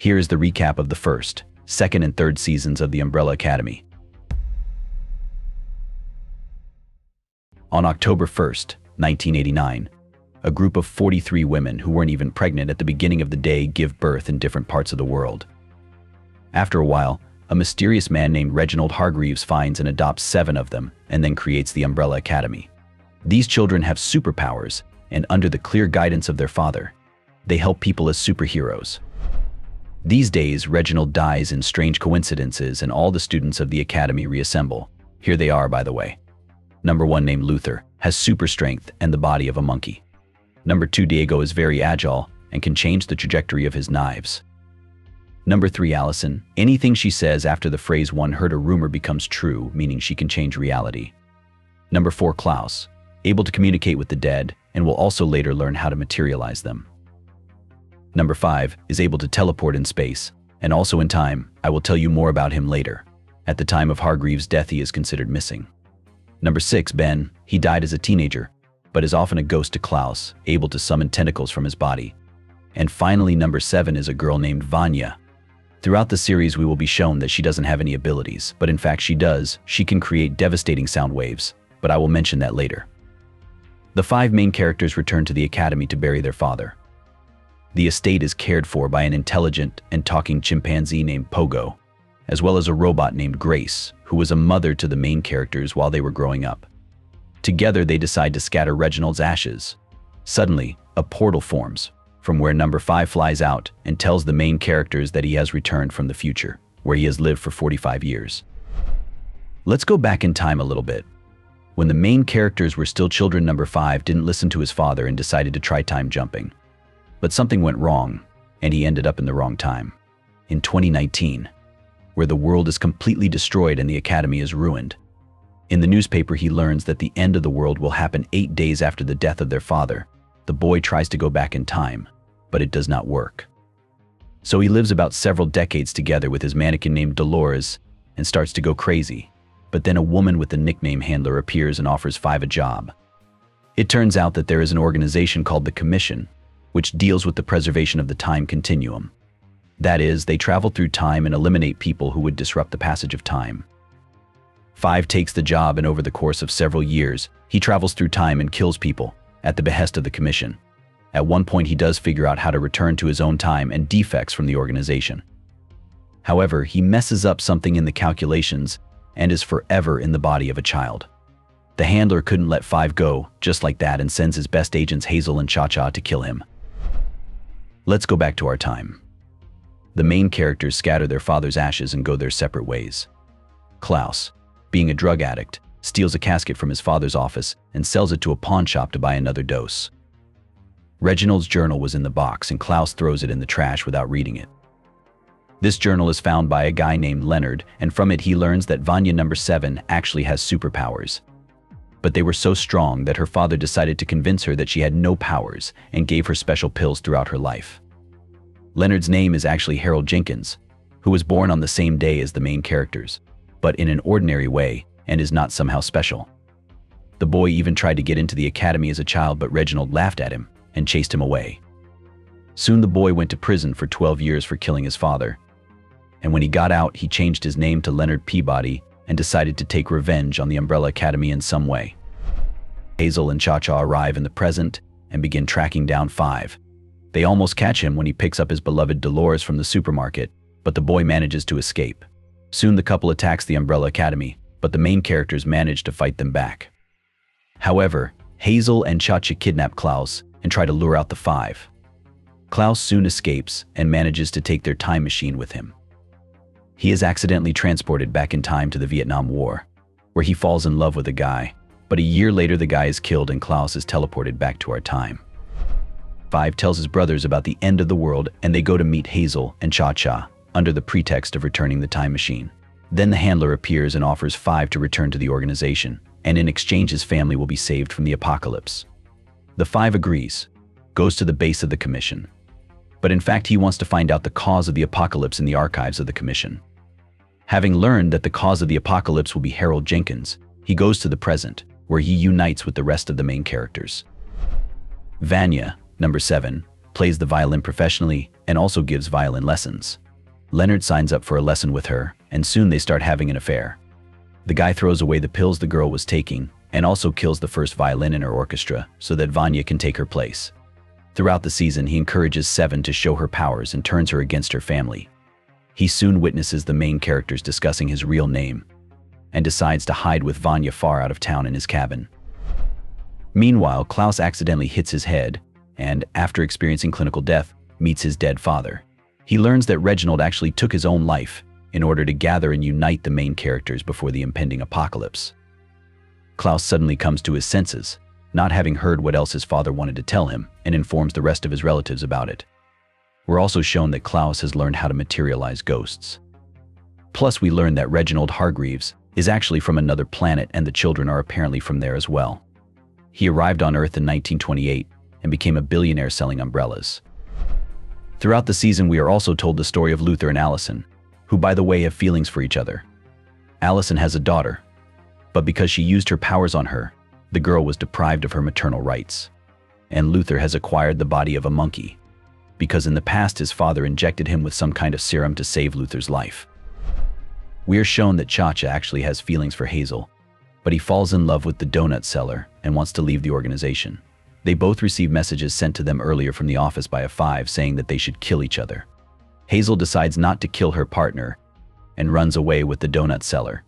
Here is the recap of the first, second, and third seasons of the Umbrella Academy. On October 1st, 1989, a group of 43 women who weren't even pregnant at the beginning of the day give birth in different parts of the world. After a while, a mysterious man named Reginald Hargreaves finds and adopts 7 of them and then creates the Umbrella Academy. These children have superpowers, and under the clear guidance of their father, they help people as superheroes. These days, Reginald dies in strange coincidences and all the students of the academy reassemble. Here they are, by the way. Number 1, named Luther, has super strength and the body of a monkey. Number 2, Diego, is very agile and can change the trajectory of his knives. Number 3, Allison, anything she says after the phrase "one heard a rumor" becomes true, meaning she can change reality. Number 4, Klaus, able to communicate with the dead and will also later learn how to materialize them. Number 5 is able to teleport in space and also in time. I will tell you more about him later. At the time of Hargreaves' death, he is considered missing. Number 6, Ben, he died as a teenager, but is often a ghost to Klaus, able to summon tentacles from his body. And finally, number 7 is a girl named Vanya. Throughout the series, we will be shown that she doesn't have any abilities, but in fact she does. She can create devastating sound waves, but I will mention that later. The 5 main characters return to the academy to bury their father. The estate is cared for by an intelligent and talking chimpanzee named Pogo, as well as a robot named Grace, who was a mother to the main characters while they were growing up. Together, they decide to scatter Reginald's ashes. Suddenly, a portal forms, from where number 5 flies out and tells the main characters that he has returned from the future, where he has lived for 45 years. Let's go back in time a little bit. When the main characters were still children, number 5 didn't listen to his father and decided to try time jumping. But something went wrong, and he ended up in the wrong time. In 2019, where the world is completely destroyed and the academy is ruined. In the newspaper, he learns that the end of the world will happen 8 days after the death of their father. The boy tries to go back in time, but it does not work. So he lives about several decades together with his mannequin named Dolores and starts to go crazy. But then a woman with the nickname Handler appears and offers 5 a job. It turns out that there is an organization called the Commission, which deals with the preservation of the time continuum. That is, they travel through time and eliminate people who would disrupt the passage of time. 5 takes the job, and over the course of several years, he travels through time and kills people at the behest of the Commission. At one point, he does figure out how to return to his own time and defects from the organization. However, he messes up something in the calculations and is forever in the body of a child. The Handler couldn't let 5 go just like that and sends his best agents Hazel and Cha-Cha to kill him. Let's go back to our time. The main characters scatter their father's ashes and go their separate ways. Klaus, being a drug addict, steals a casket from his father's office and sells it to a pawn shop to buy another dose. Reginald's journal was in the box and Klaus throws it in the trash without reading it. This journal is found by a guy named Leonard, and from it he learns that Vanya number 7 actually has superpowers. But they were so strong that her father decided to convince her that she had no powers and gave her special pills throughout her life. Leonard's name is actually Harold Jenkins, who was born on the same day as the main characters, but in an ordinary way and is not somehow special. The boy even tried to get into the academy as a child, but Reginald laughed at him and chased him away. Soon the boy went to prison for 12 years for killing his father. And when he got out, he changed his name to Leonard Peabody and decided to take revenge on the Umbrella Academy in some way. Hazel and Cha-Cha arrive in the present and begin tracking down 5. They almost catch him when he picks up his beloved Dolores from the supermarket, but the boy manages to escape. Soon the couple attacks the Umbrella Academy, but the main characters manage to fight them back. However, Hazel and Cha-Cha kidnap Klaus and try to lure out the 5. Klaus soon escapes and manages to take their time machine with him. He is accidentally transported back in time to the Vietnam War, where he falls in love with a guy, but a year later the guy is killed and Klaus is teleported back to our time. 5 tells his brothers about the end of the world and they go to meet Hazel and Cha-Cha under the pretext of returning the time machine. Then the Handler appears and offers 5 to return to the organization, and in exchange his family will be saved from the apocalypse. The 5 agrees, goes to the base of the Commission. But in fact he wants to find out the cause of the apocalypse in the archives of the Commission. Having learned that the cause of the apocalypse will be Harold Jenkins, he goes to the present, where he unites with the rest of the main characters. Vanya, number 7, plays the violin professionally, and also gives violin lessons. Leonard signs up for a lesson with her, and soon they start having an affair. The guy throws away the pills the girl was taking, and also kills the first violin in her orchestra so that Vanya can take her place. Throughout the season, he encourages Seven to show her powers and turns her against her family. He soon witnesses the main characters discussing his real name, and decides to hide with Vanya far out of town in his cabin. Meanwhile, Klaus accidentally hits his head, and, after experiencing clinical death, meets his dead father. He learns that Reginald actually took his own life in order to gather and unite the main characters before the impending apocalypse. Klaus suddenly comes to his senses, not having heard what else his father wanted to tell him, and informs the rest of his relatives about it. We're also shown that Klaus has learned how to materialize ghosts. Plus, we learn that Reginald Hargreaves is actually from another planet, and the children are apparently from there as well. He arrived on Earth in 1928 and became a billionaire selling umbrellas. Throughout the season, we are also told the story of Luther and Allison, who, by the way, have feelings for each other. Allison has a daughter, but because she used her powers on her, the girl was deprived of her maternal rights. And Luther has acquired the body of a monkey, because in the past his father injected him with some kind of serum to save Luther's life. We are shown that Cha-Cha actually has feelings for Hazel, but he falls in love with the donut seller and wants to leave the organization. They both receive messages sent to them earlier from the office by a Five saying that they should kill each other. Hazel decides not to kill her partner and runs away with the donut seller,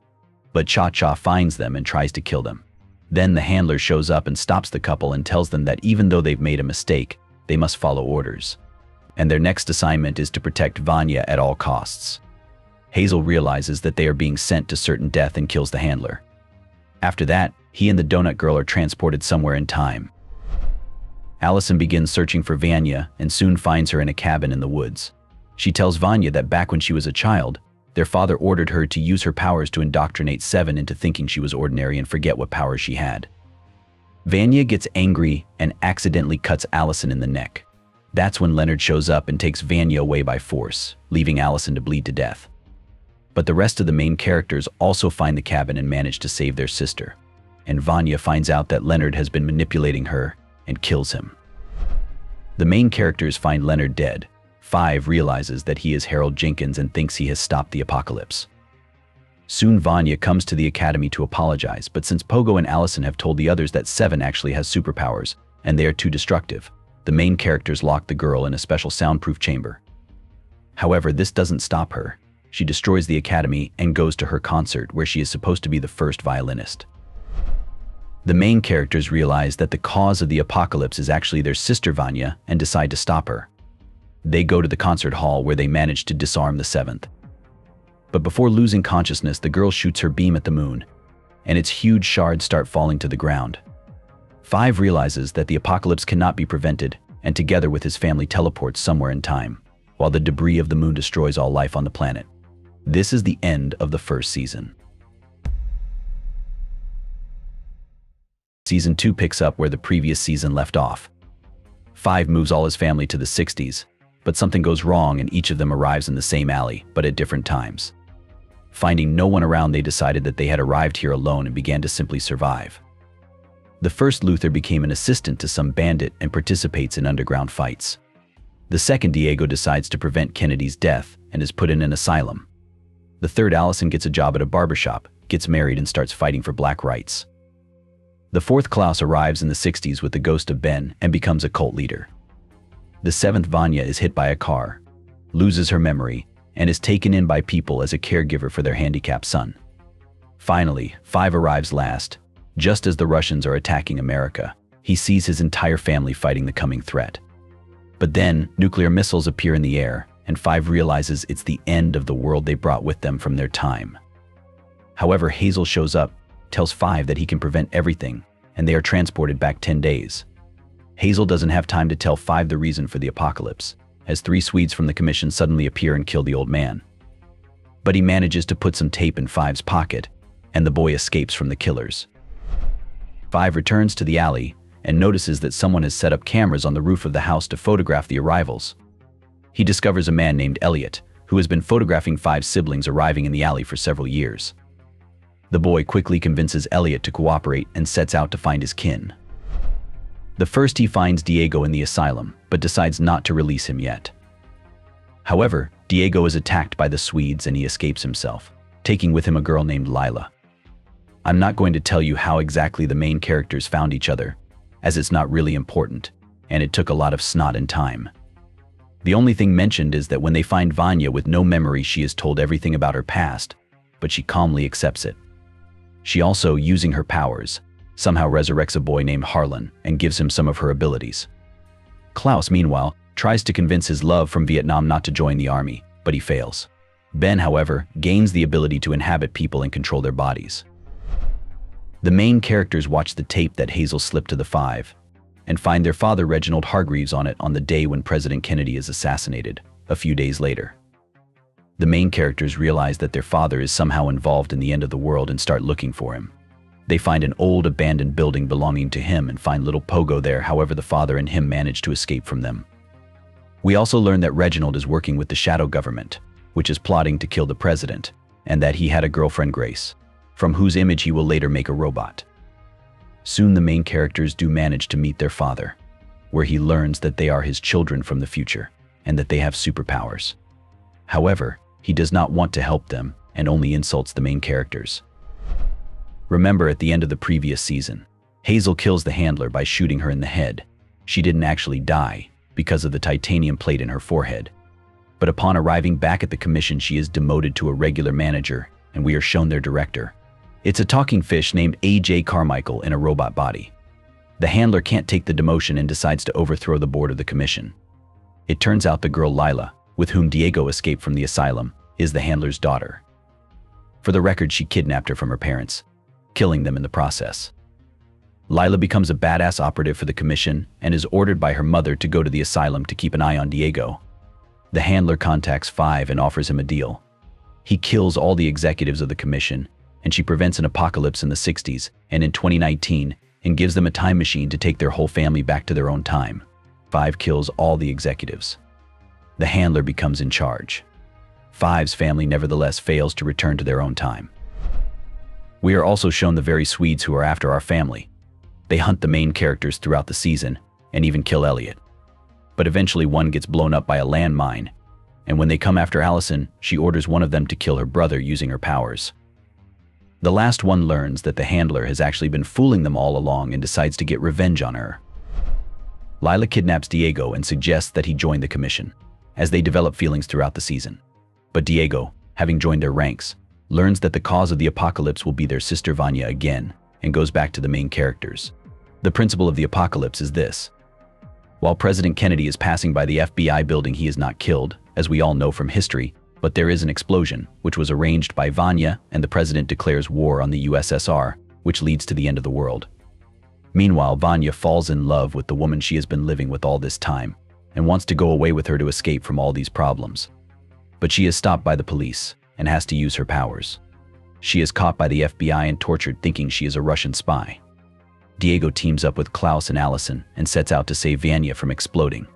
but Cha-Cha finds them and tries to kill them. Then the handler shows up and stops the couple and tells them that even though they've made a mistake, they must follow orders. And their next assignment is to protect Vanya at all costs. Hazel realizes that they are being sent to certain death and kills the handler. After that, he and the donut girl are transported somewhere in time. Allison begins searching for Vanya and soon finds her in a cabin in the woods. She tells Vanya that back when she was a child, their father ordered her to use her powers to indoctrinate Seven into thinking she was ordinary and forget what powers she had. Vanya gets angry and accidentally cuts Allison in the neck. That's when Leonard shows up and takes Vanya away by force, leaving Allison to bleed to death. But the rest of the main characters also find the cabin and manage to save their sister. And Vanya finds out that Leonard has been manipulating her and kills him. The main characters find Leonard dead. Five realizes that he is Harold Jenkins and thinks he has stopped the apocalypse. Soon Vanya comes to the academy to apologize, but since Pogo and Allison have told the others that Seven actually has superpowers and they are too destructive, the main characters lock the girl in a special soundproof chamber. However, this doesn't stop her. She destroys the academy and goes to her concert where she is supposed to be the first violinist. The main characters realize that the cause of the apocalypse is actually their sister Vanya and decide to stop her. They go to the concert hall where they manage to disarm the Seventh. But before losing consciousness, the girl shoots her beam at the moon, and its huge shards start falling to the ground. Five realizes that the apocalypse cannot be prevented, and together with his family teleports somewhere in time, while the debris of the moon destroys all life on the planet. This is the end of the first season. Season 2 picks up where the previous season left off. Five moves all his family to the 60s, but something goes wrong and each of them arrives in the same alley, but at different times. Finding no one around, they decided that they had arrived here alone and began to simply survive. The first Luther became an assistant to some bandit and participates in underground fights. The second Diego decides to prevent Kennedy's death and is put in an asylum. The third Allison gets a job at a barbershop, gets married and starts fighting for black rights. The fourth Klaus arrives in the 60s with the ghost of Ben and becomes a cult leader. The seventh Vanya is hit by a car, loses her memory, and is taken in by people as a caregiver for their handicapped son. Finally, Five arrives last. Just as the Russians are attacking America, he sees his entire family fighting the coming threat. But then, nuclear missiles appear in the air, and Five realizes it's the end of the world they brought with them from their time. However, Hazel shows up, tells Five that he can prevent everything, and they are transported back 10 days. Hazel doesn't have time to tell Five the reason for the apocalypse, as 3 Swedes from the commission suddenly appear and kill the old man. But he manages to put some tape in Five's pocket, and the boy escapes from the killers. Five returns to the alley and notices that someone has set up cameras on the roof of the house to photograph the arrivals. He discovers a man named Elliot, who has been photographing Five's siblings arriving in the alley for several years. The boy quickly convinces Elliot to cooperate and sets out to find his kin. The first he finds Diego in the asylum, but decides not to release him yet. However, Diego is attacked by the Swedes and he escapes himself, taking with him a girl named Lila. I'm not going to tell you how exactly the main characters found each other, as it's not really important, and it took a lot of snot and time. The only thing mentioned is that when they find Vanya with no memory, she is told everything about her past, but she calmly accepts it. She also, using her powers, somehow resurrects a boy named Harlan and gives him some of her abilities. Klaus, meanwhile, tries to convince his love from Vietnam not to join the army, but he fails. Ben, however, gains the ability to inhabit people and control their bodies. The main characters watch the tape that Hazel slipped to the Five and find their father Reginald Hargreaves on it on the day when President Kennedy is assassinated, a few days later. The main characters realize that their father is somehow involved in the end of the world and start looking for him. They find an old abandoned building belonging to him and find little Pogo there, however the father and him manage to escape from them. We also learn that Reginald is working with the shadow government, which is plotting to kill the president, and that he had a girlfriend, Grace, from whose image he will later make a robot. Soon the main characters do manage to meet their father, where he learns that they are his children from the future and that they have superpowers. However, he does not want to help them and only insults the main characters. Remember, at the end of the previous season, Hazel kills the handler by shooting her in the head. She didn't actually die because of the titanium plate in her forehead. But upon arriving back at the commission, she is demoted to a regular manager, and we are shown their director. It's a talking fish named A.J. Carmichael in a robot body. The handler can't take the demotion and decides to overthrow the board of the commission. It turns out the girl Lila, with whom Diego escaped from the asylum, is the handler's daughter. For the record, she kidnapped her from her parents, killing them in the process. Lila becomes a badass operative for the commission and is ordered by her mother to go to the asylum to keep an eye on Diego. The handler contacts Five and offers him a deal. He kills all the executives of the commission, and she prevents an apocalypse in the 60s and in 2019 and gives them a time machine to take their whole family back to their own time. Five kills all the executives. The handler becomes in charge. Five's family nevertheless fails to return to their own time. We are also shown the very Swedes who are after our family. They hunt the main characters throughout the season and even kill Elliot. But eventually one gets blown up by a landmine, and when they come after Allison, she orders one of them to kill her brother using her powers. The last one learns that the handler has actually been fooling them all along and decides to get revenge on her. Lila kidnaps Diego and suggests that he join the commission, as they develop feelings throughout the season. But Diego, having joined their ranks, learns that the cause of the apocalypse will be their sister Vanya again, and goes back to the main characters. The principle of the apocalypse is this. While President Kennedy is passing by the FBI building, he is not killed, as we all know from history, but there is an explosion, which was arranged by Vanya, and the president declares war on the USSR, which leads to the end of the world. Meanwhile, Vanya falls in love with the woman she has been living with all this time, and wants to go away with her to escape from all these problems. But she is stopped by the police, and has to use her powers. She is caught by the FBI and tortured, thinking she is a Russian spy. Diego teams up with Klaus and Allison and sets out to save Vanya from exploding.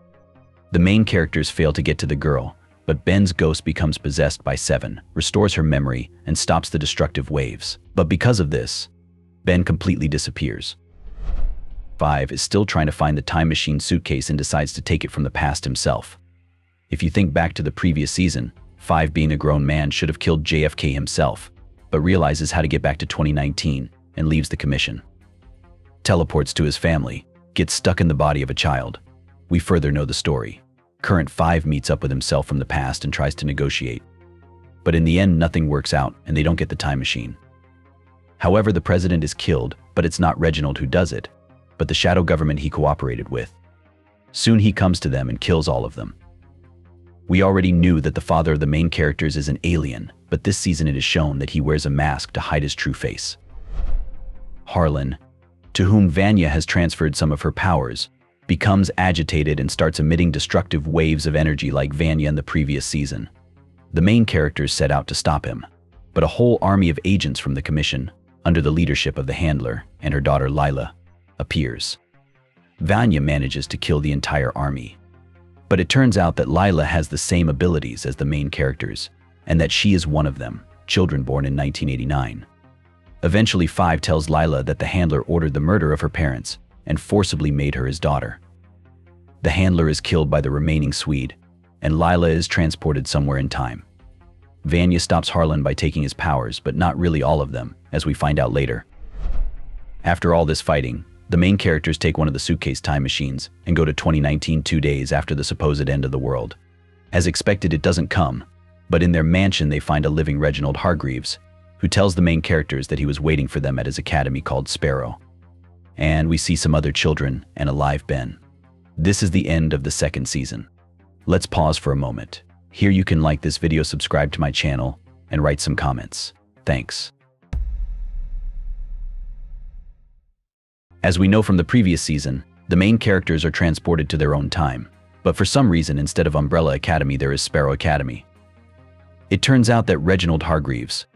The main characters fail to get to the girl, but Ben's ghost becomes possessed by Seven, restores her memory, and stops the destructive waves. But because of this, Ben completely disappears. Five is still trying to find the time machine suitcase and decides to take it from the past himself. If you think back to the previous season, Five, being a grown man, should have killed JFK himself, but realizes how to get back to 2019 and leaves the commission. Teleports to his family, gets stuck in the body of a child. We further know the story. Current Five meets up with himself from the past and tries to negotiate. But in the end, nothing works out and they don't get the time machine. However, the president is killed, but it's not Reginald who does it, but the shadow government he cooperated with. Soon he comes to them and kills all of them. We already knew that the father of the main characters is an alien, but this season it is shown that he wears a mask to hide his true face. Harlan, to whom Vanya has transferred some of her powers, becomes agitated and starts emitting destructive waves of energy like Vanya in the previous season. The main characters set out to stop him, but a whole army of agents from the commission, under the leadership of the handler and her daughter Lila, appears. Vanya manages to kill the entire army. But it turns out that Lila has the same abilities as the main characters, and that she is one of them, children born in 1989. Eventually, Five tells Lila that the handler ordered the murder of her parents, and forcibly made her his daughter. The handler is killed by the remaining Swede, and Lila is transported somewhere in time. Vanya stops Harlan by taking his powers, but not really all of them, as we find out later. After all this fighting, the main characters take one of the suitcase time machines and go to 2019 2 days after the supposed end of the world. As expected, it doesn't come, but in their mansion they find a living Reginald Hargreaves, who tells the main characters that he was waiting for them at his academy called Sparrow. And we see some other children and a live Ben. This is the end of the second season. Let's pause for a moment. Here you can like this video, subscribe to my channel, and write some comments. Thanks. As we know from the previous season, the main characters are transported to their own time, but for some reason instead of Umbrella Academy there is Sparrow Academy. It turns out that Reginald Hargreaves,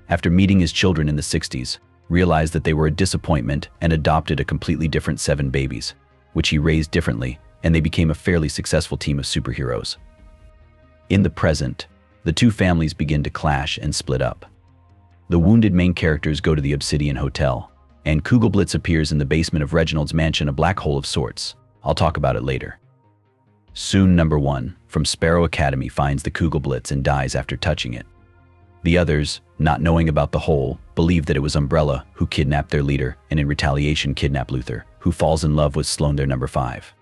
after meeting his children in the 60s, realized that they were a disappointment and adopted a completely different 7 babies, which he raised differently, and they became a fairly successful team of superheroes. In the present, the two families begin to clash and split up. The wounded main characters go to the Obsidian Hotel, and Kugelblitz appears in the basement of Reginald's mansion, a black hole of sorts. I'll talk about it later. Soon, number 1 from Sparrow Academy finds the Kugelblitz and dies after touching it. The others, not knowing about the hole, believe that it was Umbrella who kidnapped their leader and in retaliation kidnap Luther, who falls in love with Sloane, their number 5.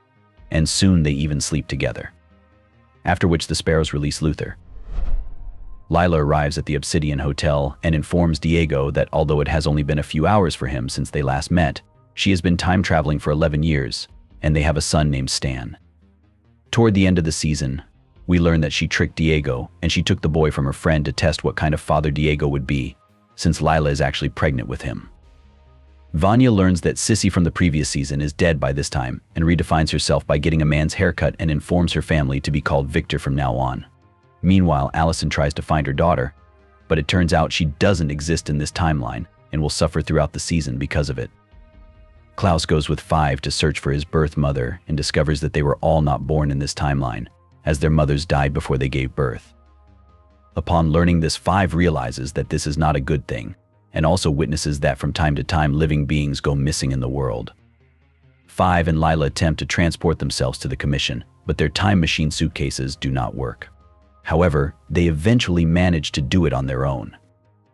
And soon they even sleep together. After which the Sparrows release Luther. Lila arrives at the Obsidian Hotel and informs Diego that although it has only been a few hours for him since they last met, she has been time traveling for 11 years, and they have a son named Stan. Toward the end of the season, we learn that she tricked Diego and she took the boy from her friend to test what kind of father Diego would be, since Lila is actually pregnant with him. Vanya learns that Sissy from the previous season is dead by this time and redefines herself by getting a man's haircut and informs her family to be called Victor from now on. Meanwhile, Allison tries to find her daughter, but it turns out she doesn't exist in this timeline and will suffer throughout the season because of it. Klaus goes with 5 to search for his birth mother and discovers that they were all not born in this timeline, as their mothers died before they gave birth. Upon learning this, 5 realizes that this is not a good thing, and also witnesses that from time to time living beings go missing in the world. 5 and Lila attempt to transport themselves to the commission, but their time machine suitcases do not work. However, they eventually manage to do it on their own.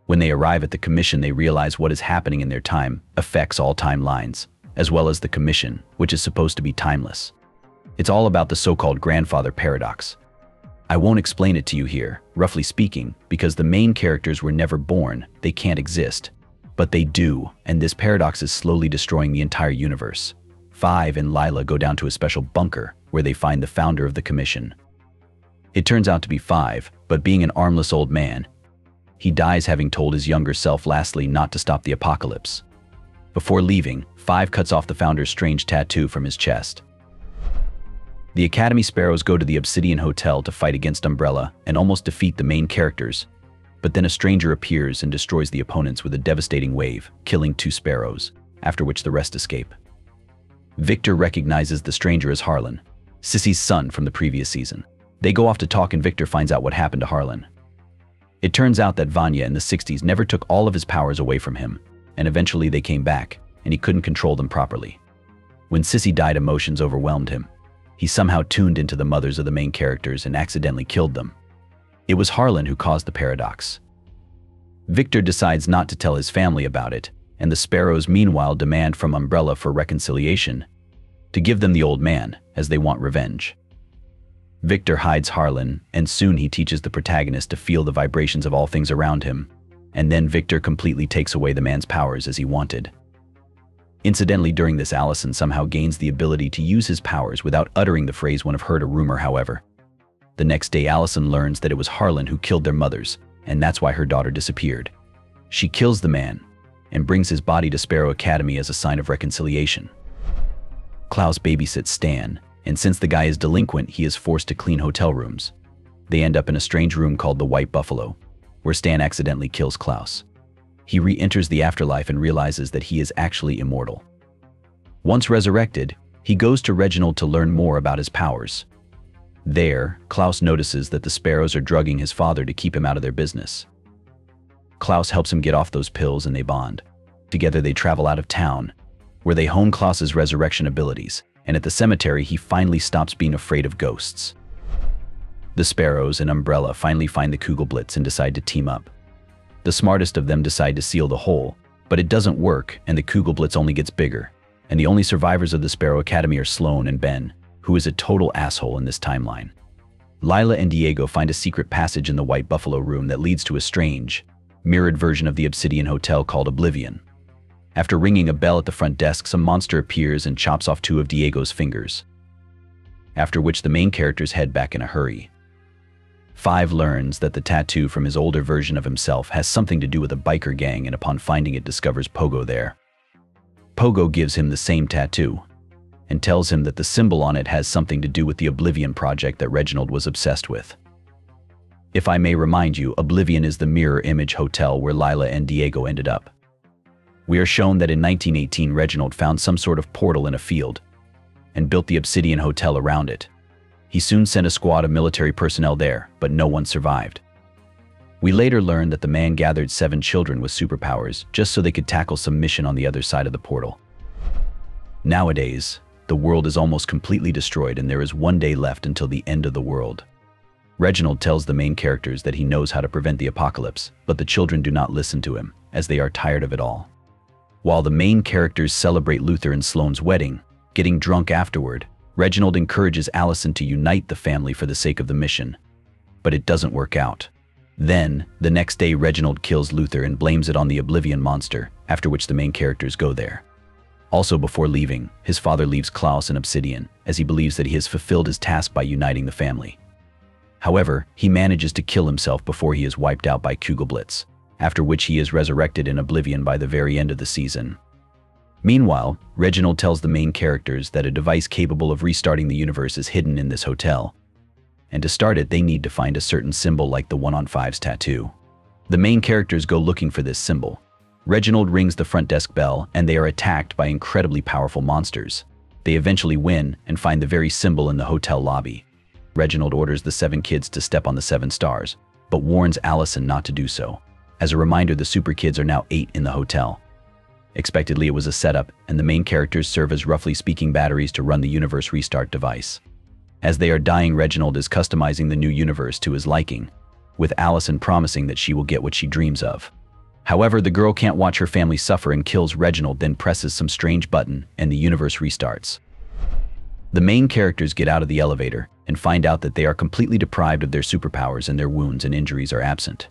When they arrive at the commission, they realize what is happening in their time affects all timelines, as well as the commission, which is supposed to be timeless. It's all about the so-called grandfather paradox. I won't explain it to you here, roughly speaking, because the main characters were never born, they can't exist. But they do, and this paradox is slowly destroying the entire universe. 5 and Lila go down to a special bunker, where they find the founder of the commission. It turns out to be 5, but being an armless old man, he dies having told his younger self lastly not to stop the apocalypse. Before leaving, 5 cuts off the founder's strange tattoo from his chest. The Academy Sparrows go to the Obsidian Hotel to fight against Umbrella and almost defeat the main characters, but then a stranger appears and destroys the opponents with a devastating wave, killing 2 Sparrows, after which the rest escape. Victor recognizes the stranger as Harlan, Sissy's son from the previous season. They go off to talk and Victor finds out what happened to Harlan. It turns out that Vanya in the 60s never took all of his powers away from him, and eventually they came back, and he couldn't control them properly. When Sissy died, emotions overwhelmed him. He somehow tuned into the mothers of the main characters and accidentally killed them. It was Harlan who caused the paradox. Victor decides not to tell his family about it, and the Sparrows meanwhile demand from Umbrella for reconciliation, to give them the old man, as they want revenge. Victor hides Harlan, and soon he teaches the protagonist to feel the vibrations of all things around him, and then Victor completely takes away the man's powers as he wanted. Incidentally, during this, Allison somehow gains the ability to use his powers without uttering the phrase "one have heard a rumor," however. The next day, Allison learns that it was Harlan who killed their mothers, and that's why her daughter disappeared. She kills the man, and brings his body to Sparrow Academy as a sign of reconciliation. Klaus babysits Stan, and since the guy is delinquent, he is forced to clean hotel rooms. They end up in a strange room called the White Buffalo, where Stan accidentally kills Klaus. He re-enters the afterlife and realizes that he is actually immortal. Once resurrected, he goes to Reginald to learn more about his powers. There, Klaus notices that the Sparrows are drugging his father to keep him out of their business. Klaus helps him get off those pills and they bond. Together they travel out of town, where they hone Klaus's resurrection abilities, and at the cemetery he finally stops being afraid of ghosts. The Sparrows and Umbrella finally find the Kugelblitz and decide to team up. The smartest of them decide to seal the hole, but it doesn't work and the Kugelblitz only gets bigger, and the only survivors of the Sparrow Academy are Sloane and Ben, who is a total asshole in this timeline. Lila and Diego find a secret passage in the White Buffalo room that leads to a strange, mirrored version of the Obsidian Hotel called Oblivion. After ringing a bell at the front desk, some monster appears and chops off 2 of Diego's fingers, after which the main characters head back in a hurry. 5 learns that the tattoo from his older version of himself has something to do with a biker gang, and upon finding it discovers Pogo there. Pogo gives him the same tattoo and tells him that the symbol on it has something to do with the Oblivion project that Reginald was obsessed with. If I may remind you, Oblivion is the mirror image hotel where Lila and Diego ended up. We are shown that in 1918 Reginald found some sort of portal in a field and built the Obsidian Hotel around it. He soon sent a squad of military personnel there, but no one survived. We later learned that the man gathered 7 children with superpowers just so they could tackle some mission on the other side of the portal. Nowadays, the world is almost completely destroyed and there is 1 day left until the end of the world. Reginald tells the main characters that he knows how to prevent the apocalypse, but the children do not listen to him, as they are tired of it all. While the main characters celebrate Luther and Sloane's wedding, getting drunk afterward, Reginald encourages Allison to unite the family for the sake of the mission, but it doesn't work out. Then, the next day Reginald kills Luther and blames it on the Oblivion monster, after which the main characters go there. Also before leaving, his father leaves Klaus in Obsidian, as he believes that he has fulfilled his task by uniting the family. However, he manages to kill himself before he is wiped out by Kugelblitz, after which he is resurrected in Oblivion by the very end of the season. Meanwhile, Reginald tells the main characters that a device capable of restarting the universe is hidden in this hotel, and to start it they need to find a certain symbol like the 1 on 5's tattoo. The main characters go looking for this symbol. Reginald rings the front desk bell and they are attacked by incredibly powerful monsters. They eventually win and find the very symbol in the hotel lobby. Reginald orders the 7 kids to step on the 7 stars, but warns Allison not to do so. As a reminder, the super kids are now 8 in the hotel. Expectedly, it was a setup, and the main characters serve as roughly speaking batteries to run the universe restart device. As they are dying, Reginald is customizing the new universe to his liking, with Allison promising that she will get what she dreams of. However, the girl can't watch her family suffer and kills Reginald, then presses some strange button and the universe restarts. The main characters get out of the elevator and find out that they are completely deprived of their superpowers and their wounds and injuries are absent.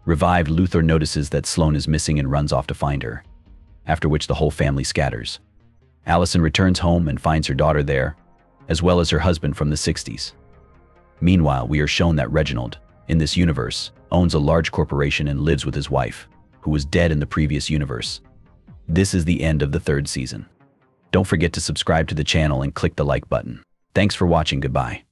Revived, Luther notices that Sloane is missing and runs off to find her, after which the whole family scatters. Allison returns home and finds her daughter there, as well as her husband from the 60s. Meanwhile, we are shown that Reginald, in this universe, owns a large corporation and lives with his wife, who was dead in the previous universe. This is the end of the 3rd season. Don't forget to subscribe to the channel and click the like button. Thanks for watching. Goodbye.